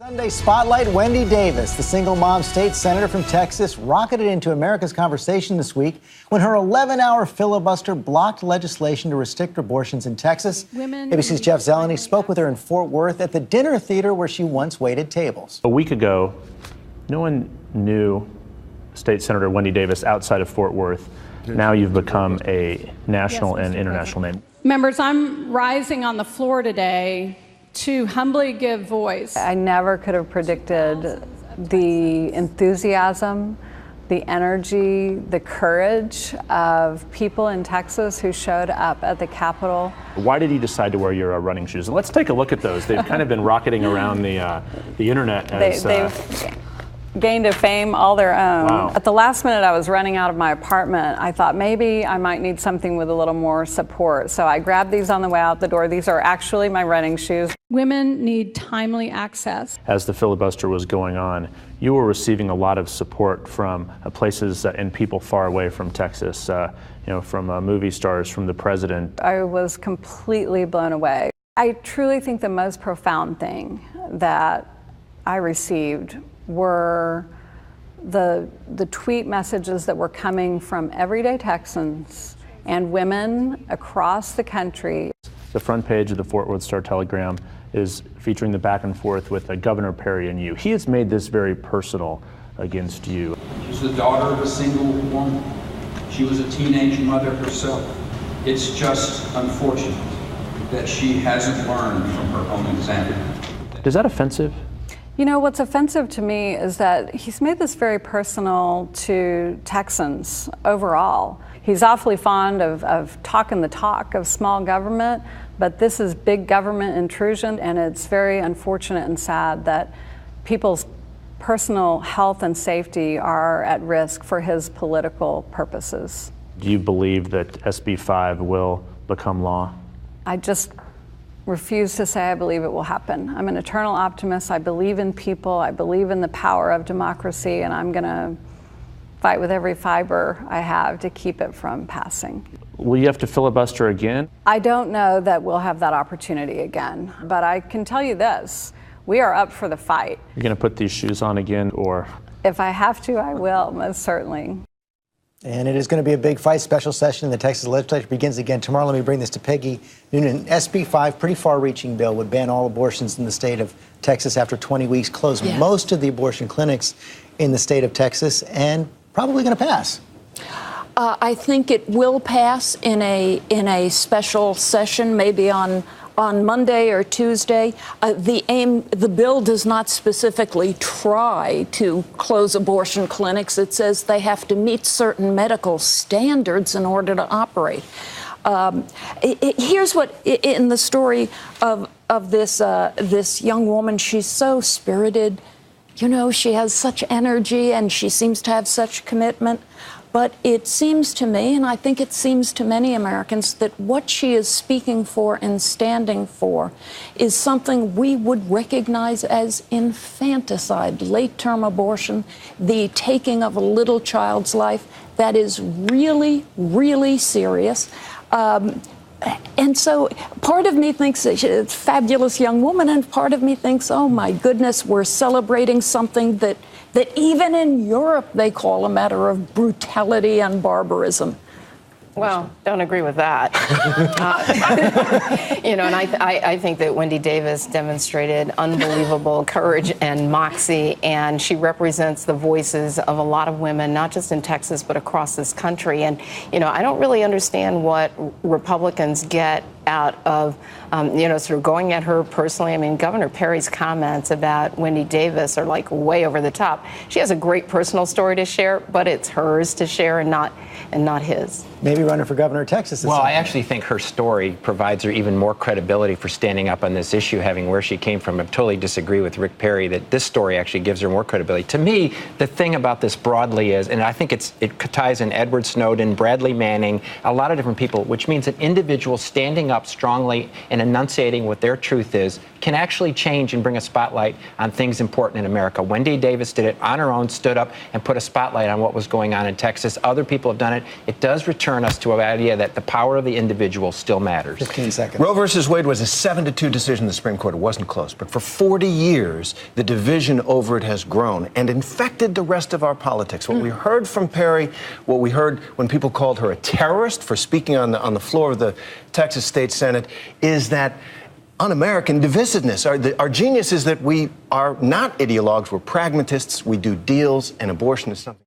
Sunday Spotlight, Wendy Davis, the single mom state senator from Texas, rocketed into America's conversation this week when her 11-hour filibuster blocked legislation to restrict abortions in Texas. ABC's Jeff Zeleny spoke with her in Fort Worth at the dinner theater where she once waited tables. A week ago, no one knew State Senator Wendy Davis outside of Fort Worth. Now you've become a national and international name. Members, I'm rising on the floor today to humbly give voice. I never could have predicted the enthusiasm, the energy, the courage of people in Texas who showed up at the Capitol. Why did you decide to wear your running shoes? Let's take a look at those. They've kind of been rocketing around the internet as... They've gained a fame all their own. Wow. At the last minute, I was running out of my apartment. I thought maybe I might need something with a little more support. So I grabbed these on the way out the door. These are actually my running shoes. Women need timely access. As the filibuster was going on, you were receiving a lot of support from places and people far away from Texas, from movie stars, from the president. I was completely blown away. I truly think the most profound thing that I received were the tweet messages that were coming from everyday Texans and women across the country. The front page of the Fort Worth Star-Telegram is featuring the back and forth with Governor Perry and you. He has made this very personal against you. She's the daughter of a single woman. She was a teenage mother herself. It's just unfortunate that she hasn't learned from her own example. Is that offensive? You know, what's offensive to me is that he's made this very personal to Texans overall. He's awfully fond of talking the talk of small government, but this is big government intrusion, and it's very unfortunate and sad that people's personal health and safety are at risk for his political purposes. Do you believe that SB 5 will become law? I just refuse to say I believe it will happen. I'm an eternal optimist. I believe in people. I believe in the power of democracy, and I'm going to fight with every fiber I have to keep it from passing. Will you have to filibuster again? I don't know that we'll have that opportunity again, but I can tell you this, we are up for the fight. You're going to put these shoes on again, or? If I have to, I will, most certainly. And it is going to be a big fight. Special session in the Texas legislature begins again tomorrow. Let me bring this to Peggy Noonan. SB 5, pretty far-reaching bill, would ban all abortions in the state of Texas after 20 weeks, close most of the abortion clinics in the state of Texas, and probably going to pass. I think it will pass in a special session, maybe on Monday or Tuesday. The bill does not specifically try to close abortion clinics. It says they have to meet certain medical standards in order to operate. Here's what in the story of this young woman. She's so spirited. You know, she has such energy and she seems to have such commitment. But it seems to me, and I think it seems to many Americans, that what she is speaking for and standing for is something we would recognize as infanticide, late-term abortion, the taking of a little child's life. That is really, really serious. And so part of me thinks that she's a fabulous young woman, and part of me thinks, oh, my goodness, we're celebrating something that even in Europe they call a matter of brutality and barbarism. Well, don't agree with that. And I think that Wendy Davis demonstrated unbelievable courage and moxie, and she represents the voices of a lot of women, not just in Texas, but across this country. And, I don't really understand what Republicans get out of, sort of going at her personally. I mean, Governor Perry's comments about Wendy Davis are like way over the top. She has a great personal story to share, but it's hers to share and not his. Maybe running for governor of Texas. Well, I actually think her story provides her even more credibility for standing up on this issue, having where she came from. I totally disagree with Rick Perry that this story actually gives her more credibility. To me, the thing about this broadly is, and I think it ties in Edward Snowden, Bradley Manning, a lot of different people, which means that individuals standing up strongly and enunciating what their truth is can actually change and bring a spotlight on things important in America. Wendy Davis did it on her own, stood up and put a spotlight on what was going on in Texas. Other people have done it. It does return us to an idea that the power of the individual still matters. 15 seconds. Roe versus Wade was a 7-2 decision in the Supreme Court. It wasn't close. But for 40 years, the division over it has grown and infected the rest of our politics. What we heard from Perry, what we heard when people called her a terrorist for speaking on the floor of the Texas State Senate, is that un-American divisiveness. Our genius is that we are not ideologues, we're pragmatists, we do deals, and abortion is something.